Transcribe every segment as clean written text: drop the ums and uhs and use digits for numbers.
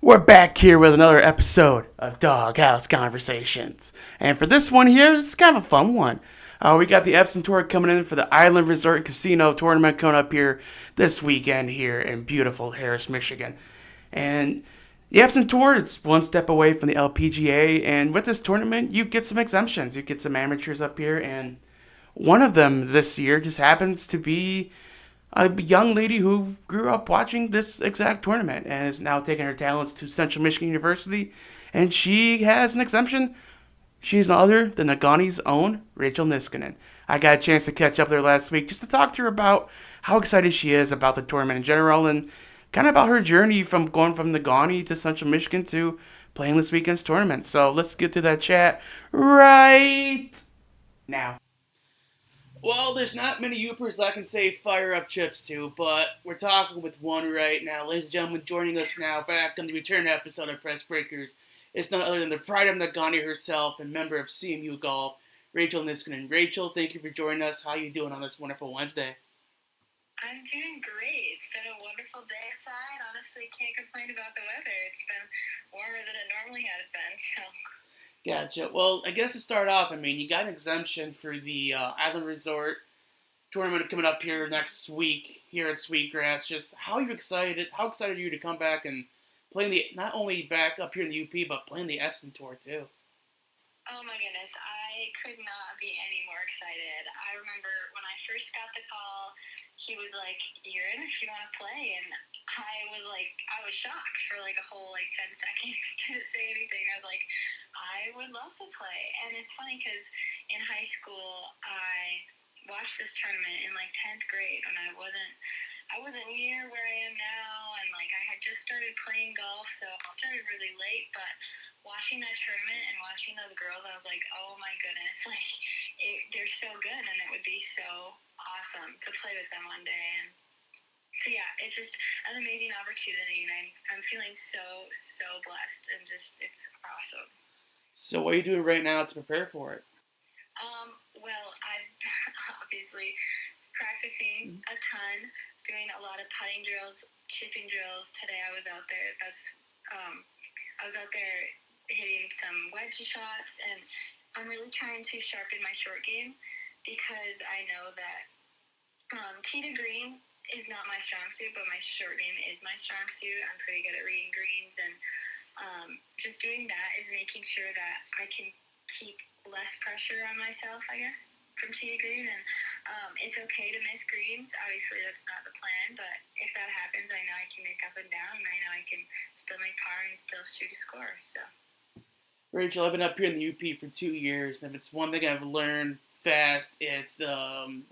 We're back here with another episode of Doghouse Conversations. And for this one here, it's kind of a fun one. We got the Epson Tour coming in for the Island Resort and Casino tournament coming up here this weekend here in beautiful Harris, Michigan. And the Epson Tour, it's one step away from the LPGA. And with this tournament, you get some exemptions. You get some amateurs up here. And one of them this year just happens to be a young lady who grew up watching this exact tournament and is now taking her talents to Central Michigan University. And she has an exemption. She's none other than Negaunee's own Rachel Niskanen. I got a chance to catch up with her last week just to talk to her about how excited she is about the tournament in general and kind of about her journey from going from Negaunee to Central Michigan to playing this weekend's tournament. So let's get to that chat right now. Well, there's not many Yoopers I can say fire up chips to, but we're talking with one right now. Ladies and gentlemen, joining us now back on the return episode of Press Breakers is none other than the pride of Negaunee herself and member of CMU Golf, Rachel Niskanen. Rachel, thank you for joining us. How are you doing on this wonderful Wednesday? I'm doing great. It's been a wonderful day outside. Honestly, can't complain about the weather. It's been warmer than it normally has been, so... Gotcha. Well, I guess to start off, you got an exemption for the Island Resort tournament coming up here next week here at Sweetgrass. Just how are you excited? How excited are you to come back and play not only back up here in the UP, but playing the Epson Tour too? Oh my goodness, I could not be any more excited. I remember when I first got the call, he was like, "You're in if you want to play," and I was shocked for like a whole 10 seconds. Didn't say anything. I was like, I would love to play. And it's funny because in high school, I watched this tournament in 10th grade when I wasn't near where I am now, and I had just started playing golf, so I started really late, but watching that tournament and watching those girls, I was like, oh my goodness, they're so good, and it would be so awesome to play with them one day. And so yeah, it's just an amazing opportunity, and I'm feeling so blessed, and just it's awesome. So what are you doing right now to prepare for it? Well, I'm obviously practicing a ton, doing a lot of putting drills, chipping drills. Today I was out there. I was out there hitting some wedge shots, and I'm really trying to sharpen my short game because I know that tee to green is not my strong suit, but my short game is my strong suit. I'm pretty good at reading greens, and just doing that is making sure that I can keep less pressure on myself, I guess, from tee to green. And it's okay to miss greens. Obviously, that's not the plan, but if that happens, I know I can make up and down, and I know I can still make par and still shoot a score. So, Rachel, I've been up here in the UP for 2 years, and if it's one thing I've learned fast, it's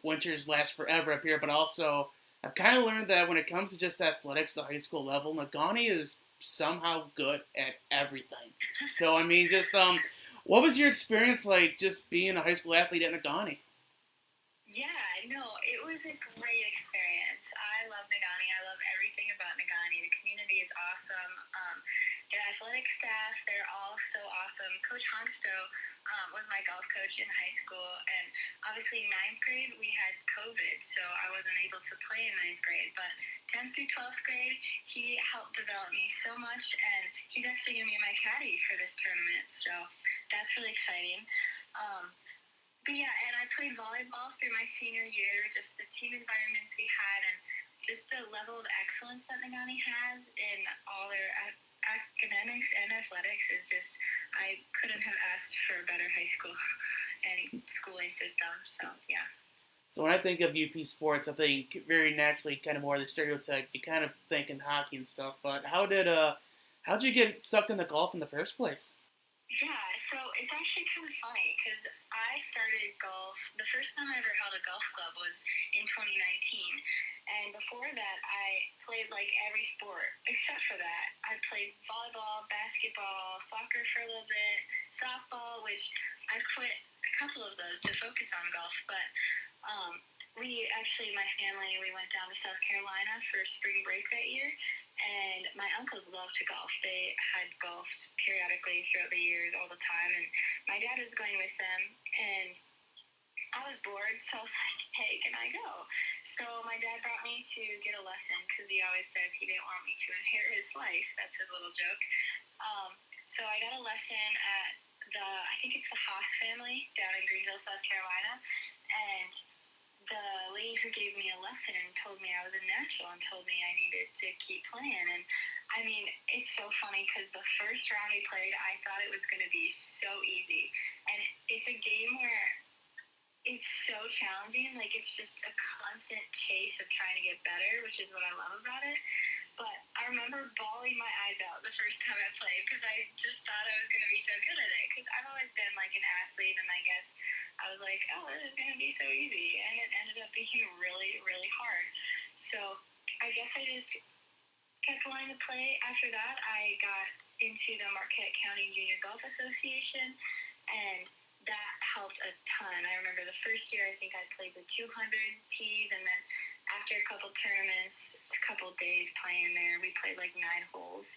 winters last forever up here, but also I've kind of learned that when it comes to just athletics, the high school level, Negaunee is somehow good at everything. So, what was your experience like just being a high school athlete at Negaunee? yeah, no, it was a great experience. I love Negaunee. I love everything about Negaunee. The community is awesome. The athletic staff, they're all so awesome. Coach Hongsto was my golf coach in high school, and obviously ninth grade we had COVID, so I wasn't able to play in ninth grade. But 10th through 12th grade, he helped develop me so much, and he's actually going to be my caddy for this tournament, so that's really exciting. But yeah, and I played volleyball through my senior year, just the team environments we had, and just the level of excellence that Negaunee has in all their academics and athletics is just, I couldn't have asked for a better high school and schooling system, so yeah. So when I think of UP sports, I think very naturally kind of more the stereotype. You kind of think in hockey and stuff, but how'd you get sucked into golf in the first place? Yeah, so it's actually kind of funny because I started golf. The first time I ever held a golf club was in 2019, and before that, I played every sport except for that. I played volleyball, basketball, soccer for a little bit, softball, which I quit a couple of those to focus on golf. But my family, we went down to South Carolina for spring break that year. And my uncles loved to golf. They had golfed periodically throughout the years, all the time. And my dad was going with them. And I was bored, so I was like, hey, can I go? So my dad brought me to get a lesson because he always says he didn't want me to inherit his life. That's his little joke. So I got a lesson at I think it's the Haas family down in Greenville, South Carolina. And the lady who gave me a lesson told me I was a natural and told me I needed to keep playing. And I mean, it's so funny because the first round we played, I thought it was going to be so easy. And it's a game where it's so challenging. Like, it's just a constant chase of trying to get better, which is what I love about it. But I remember bawling my eyes out the first time I played because I just thought I was going to be so good at it. Because I've always been like an athlete, and I guess I was like, oh, this is going to be so easy. And it ended up being really, really hard. So I guess I just kept wanting to play. After that, I got into the Marquette County Junior Golf Association, and that helped a ton. I remember the first year, I think I played the 200 tees, and then after a couple tournaments, a couple days playing there, we played like 9 holes.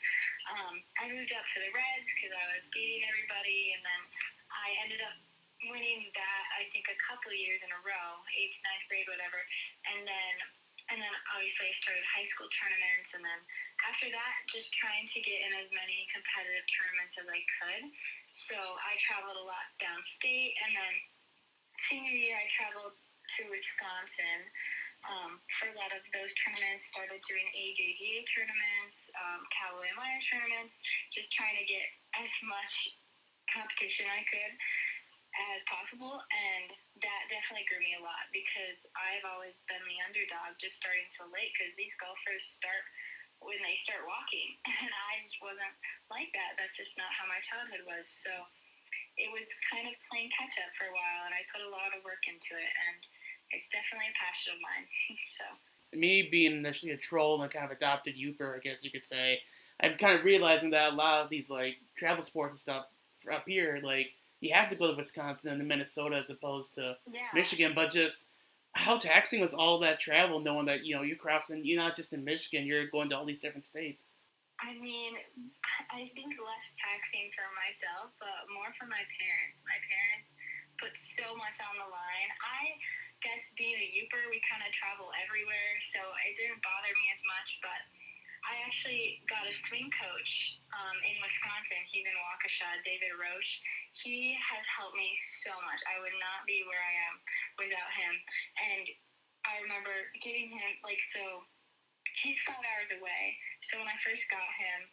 I moved up to the Reds because I was beating everybody, and then I ended up winning that, I think, a couple of years in a row, 8th, 9th grade, whatever. And then obviously I started high school tournaments, and then after that, just trying to get in as many competitive tournaments as I could. So I traveled a lot downstate, and then senior year I traveled to Wisconsin for a lot of those tournaments, started doing AJGA tournaments, Callaway Minor tournaments, just trying to get as much competition I could as possible, and that definitely grew me a lot because I've always been the underdog just starting so late because these golfers start when they start walking, and I just wasn't like that. That's just not how my childhood was. So it was kind of playing catch up for a while, and I put a lot of work into it, and it's definitely a passion of mine. So Me being initially a troll and a kind of adopted Youper, I guess you could say, I'm kind of realizing that a lot of these like travel sports and stuff up here, like you have to go to Wisconsin and Minnesota as opposed to yeah. Michigan. But just how taxing was all that travel, knowing that you're crossing, you're not just in Michigan, you're going to all these different states. I mean, I think less taxing for myself, but more for my parents. My parents put so much on the line. I guess being a Youper, we kind of travel everywhere, so it didn't bother me as much, but I actually got a swing coach in Wisconsin. He's in Waukesha, David Roche. He has helped me so much. I would not be where I am without him. And I remember getting him, so he's 5 hours away. So when I first got him,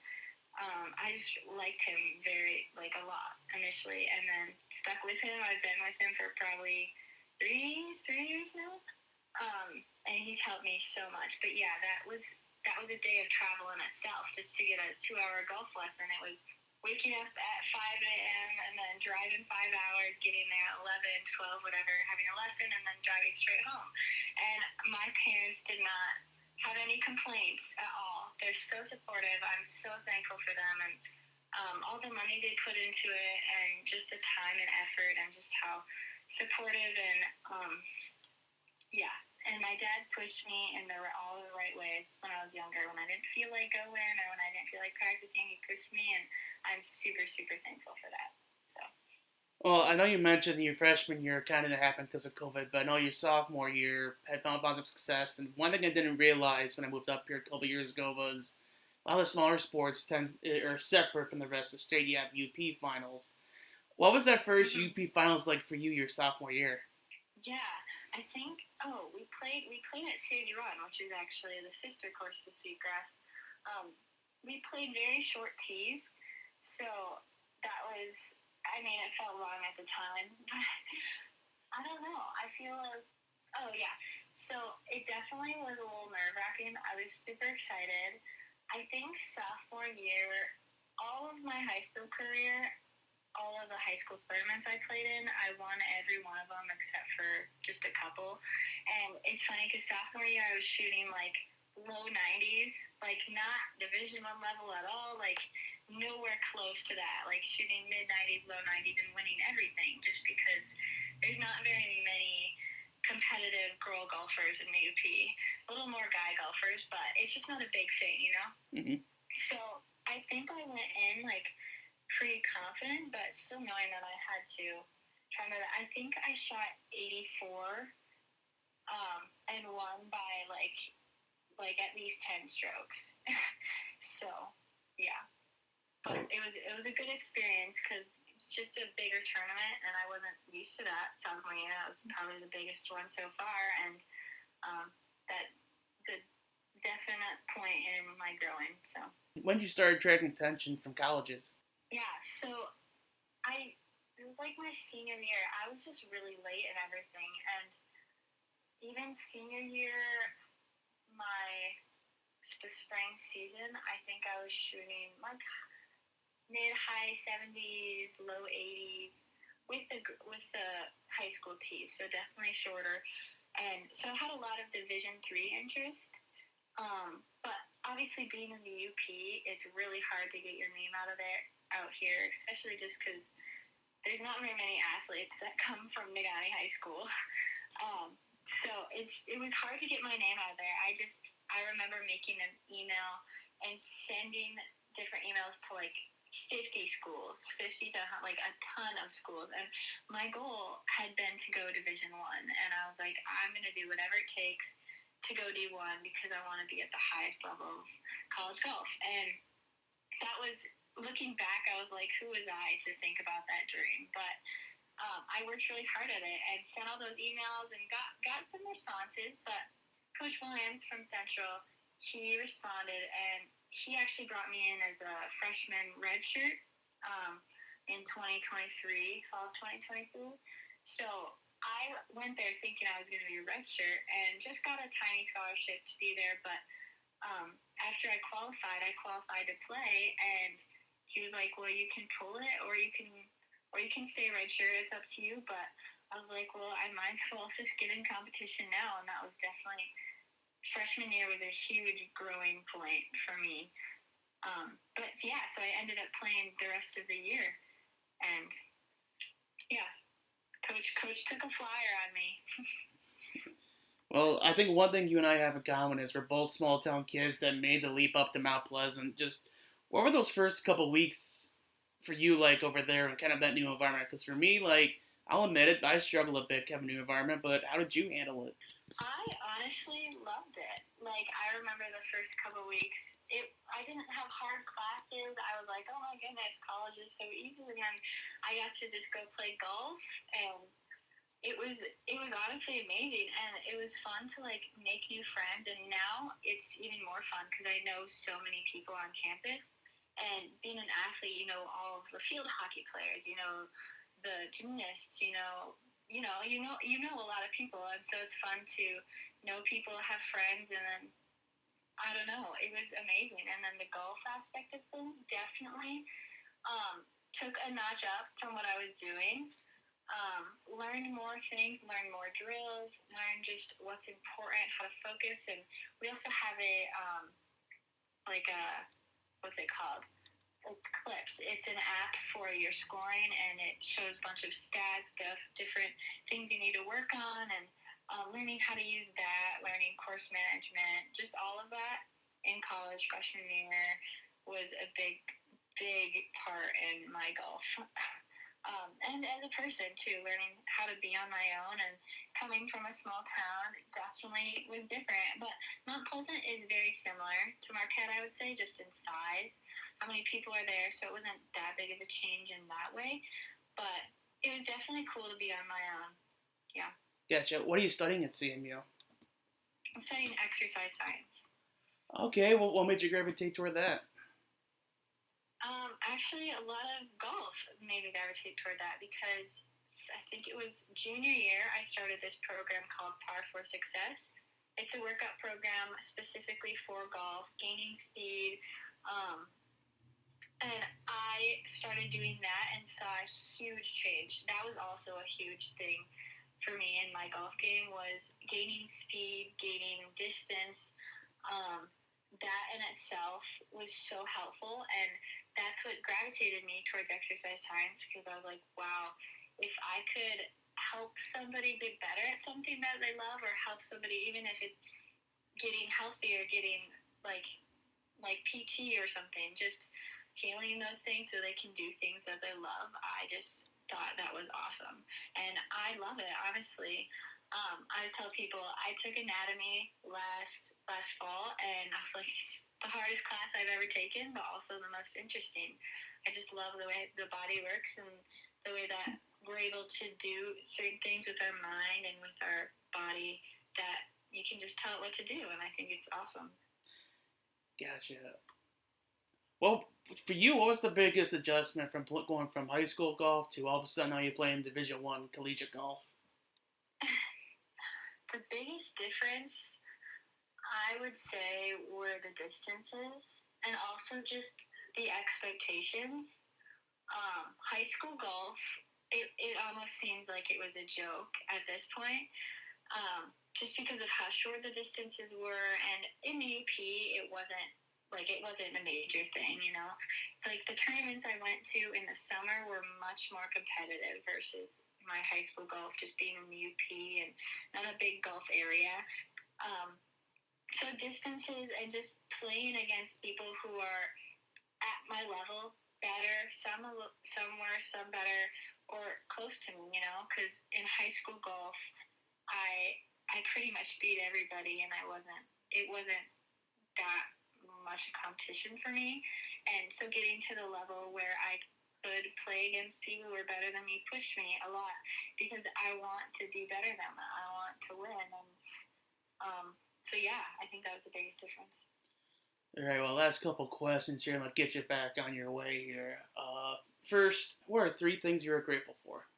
I just liked him a lot initially, and then stuck with him. I've been with him for probably three years now. And he's helped me so much. But yeah, that was a day of travel in itself, just to get a 2-hour golf lesson. It was waking up at 5 a.m. and then driving 5 hours, getting there at 11, 12, whatever, having a lesson, and then driving straight home. And my parents did not have any complaints at all. They're so supportive. I'm so thankful for them, and all the money they put into it, and just the time and effort, and just how supportive and yeah. And my dad pushed me in all the right ways when I was younger. When I didn't feel like going or when I didn't feel like practicing, he pushed me, and I'm super, super thankful for that. So. Well, I know you mentioned your freshman year kind of happened because of COVID, but I know your sophomore year had found positive success. And one thing I didn't realize when I moved up here a couple years ago was a lot of smaller sports are separate from the rest of the state. You have UP finals. What was that first UP finals like for you your sophomore year? Yeah, I think. We played at Sage Run, which is actually the sister course to Sweetgrass. We played very short tees, so that was. I mean, it felt long at the time, but I don't know. I feel like. Oh yeah. So it definitely was a little nerve-wracking. I was super excited. I think sophomore year, all of my high school career, all of the high school tournaments I played in, I won every one of them except for just a couple. And it's funny because sophomore year I was shooting low 90s, not Division I level at all, nowhere close to that, shooting mid 90s, low 90s, and winning everything just because there's not very many competitive girl golfers in the UP. A little more guy golfers, but it's just not a big thing, you know? Mm-hmm. So I think I went in pretty confident, but still knowing that I had to try my best. I think I shot 84 and won by like at least 10 strokes. So, yeah. But it was a good experience because it's just a bigger tournament, and I wasn't used to that. South Marina was probably the biggest one so far, and that's a definite point in my growing. So When did you start attracting attention from colleges? yeah, so it was like my senior year. I was just really late and everything, and even senior year, the spring season, I think I was shooting like mid-high 70s, low 80s with the high school tees, so definitely shorter. And so I had a lot of Division III interest. But obviously being in the UP, it's really hard to get your name out here, especially just because there's not very many athletes that come from Negaunee High School. So it was hard to get my name out there. I remember making an email and sending different emails to like 50 schools, 50 to like a ton of schools. And my goal had been to go Division I. And I was like, I'm going to do whatever it takes to go D1 because I want to be at the highest level of college golf. And that was, looking back, I was like, who was I to think about that dream? But I worked really hard at it and sent all those emails and got some responses. But Coach Williams from Central, he responded, and he actually brought me in as a freshman redshirt in 2023, fall of 2023. So I went there thinking I was going to be a redshirt and just got a tiny scholarship to be there. But after I qualified to play, and he was like, well, you can pull it or you can stay redshirt. It's up to you. But I was like, well, I might as well just get in competition now. And that was definitely, freshman year was a huge growing point for me. But yeah, so I ended up playing the rest of the year. And yeah, Coach took a flyer on me. Well, I think one thing you and I have in common is we're both small town kids that made the leap up to Mount Pleasant. Just what were those first couple weeks for you like over there and kind of that new environment? Because for me, like I'll admit it, I struggle a bit having a new environment. But how did you handle it? I honestly loved it. Like, I remember the first couple weeks, I didn't have hard classes. I was like, oh my goodness, college is so easy. And then I got to just go play golf, and it was honestly amazing. And it was fun to, like, make new friends. And now it's even more fun because I know so many people on campus. And being an athlete, you know all of the field hockey players, you know the gymnasts, you know a lot of people, and so it's fun to know people, have friends, and then I don't know, it was amazing. And then the golf aspect of things definitely took a notch up from what I was doing. Learned more things, learned more drills, learned just what's important, how to focus, and we also have what's it called? It's Clipped. It's an app for your scoring, and it shows a bunch of stats, different things you need to work on, and learning how to use that, learning course management, just all of that in college freshman year was a big, big part in my golf. And as a person, too, learning how to be on my own and coming from a small town definitely was different. But Mount Pleasant is very similar to Marquette, I would say, just in size. How many people are there, so it wasn't that big of a change in that way. But it was definitely cool to be on my own. Yeah. Gotcha. What are you studying at CMU? I'm studying exercise science. Okay, well, what made you gravitate toward that? Actually, a lot of golf made me gravitate toward that because I think it was junior year I started this program called Par for Success. It's a workout program specifically for golf, gaining speed, and I started doing that and saw a huge change. That was also a huge thing for me in my golf game, was gaining speed, gaining distance. That in itself was so helpful, and that's what gravitated me towards exercise science, because I was like, wow, if I could help somebody get better at something that they love, or help somebody, even if it's getting healthy or getting like PT or something, just healing those things so they can do things that they love. I just thought that was awesome, and I love it, honestly. I tell people I took anatomy last fall, and I was like, it's the hardest class I've ever taken, but also the most interesting. I just love the way the body works and the way that we're able to do certain things with our mind and with our body that you can just tell it what to do, and I think it's awesome. Gotcha. Well, for you, what was the biggest adjustment from going from high school golf to all of a sudden now you're playing Division One collegiate golf? The biggest difference, I would say, were the distances and also just the expectations. High school golf, it almost seems like it was a joke at this point, just because of how short the distances were. And in the UP, it wasn't a major thing, you know. Like the tournaments I went to in the summer were much more competitive versus my high school golf just being in the UP and not a big golf area. So distances and just playing against people who are at my level, better, some worse, some better, or close to me, you know, because in high school golf, I pretty much beat everybody, and it wasn't that much competition for me. And so getting to the level where I could play against people who were better than me pushed me a lot because I want to be better than them. I want to win. And so, yeah, I think that was the biggest difference. All right, well, last couple questions here, and I'll get you back on your way here. First, what are 3 things you're grateful for?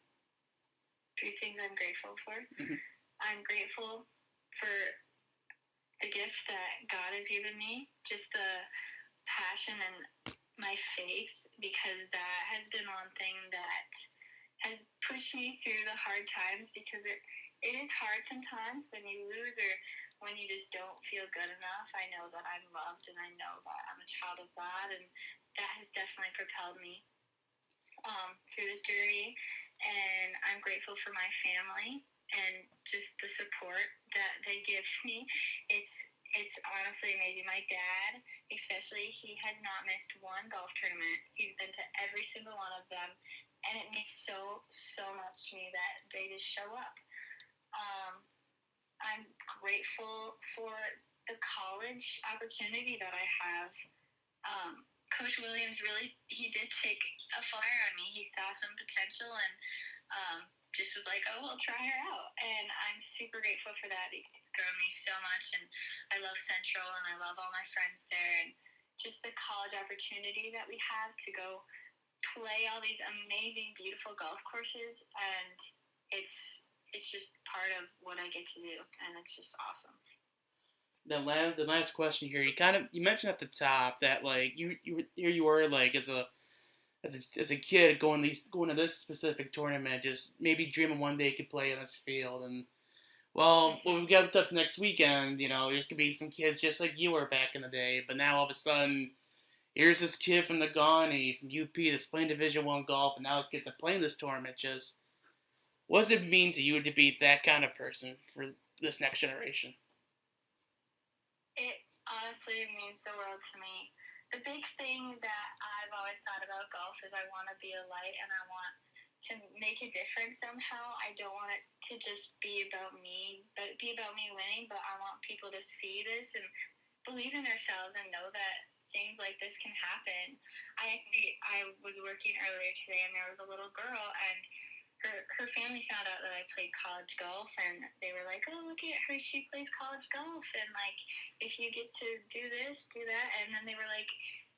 3 things I'm grateful for. Mm-hmm. I'm grateful for the gift that God has given me, just the passion and my faith, because that has been one thing that has pushed me through the hard times, because it is hard sometimes when you lose or when you just don't feel good enough. I know that I'm loved, and I know that I'm a child of God, and that has definitely propelled me through this journey. And I'm grateful for my family and just the support that they give me. It's honestly amazing. My dad, especially, he has not missed one golf tournament. He's been to every single one of them, and it means so much to me that they just show up. I'm grateful for the college opportunity that I have. Coach Williams he did take a flyer on me. He saw some potential and just was like, oh, well, try her out. And I'm super grateful for that. It's grown me so much, and I love Central, and I love all my friends there, and just the college opportunity that we have to go play all these amazing, beautiful golf courses, and it's just part of what I get to do, and it's just awesome. The last question here, you mentioned at the top that like you were like as a kid going to this specific tournament, just maybe dreaming one day you could play in this field. And well, when we get up next weekend, you know, there's gonna be some kids just like you were back in the day, but now all of a sudden, here's this kid from Negaunee, from UP, that's playing Division One golf, and now let's get to play in this tournament. Just what does it mean to you to be that kind of person for this next generation? It honestly means the world to me. The big thing that I've always thought about golf is I want to be a light, and I want to make a difference somehow. I don't want it to just be about me, but be about me winning, but I want people to see this and believe in themselves and know that things like this can happen. I was working earlier today, and there was a little girl, and her family found out that I played college golf, and they were like, oh, look at her, she plays college golf, and like, if you get to do this, do that. And then they were like,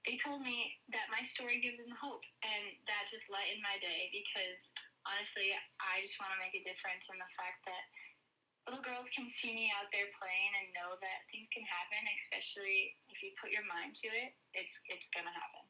they told me that my story gives them hope, and that just lightened my day, because honestly, I just want to make a difference in the fact that little girls can see me out there playing and know that things can happen, especially if you put your mind to it, it's gonna happen.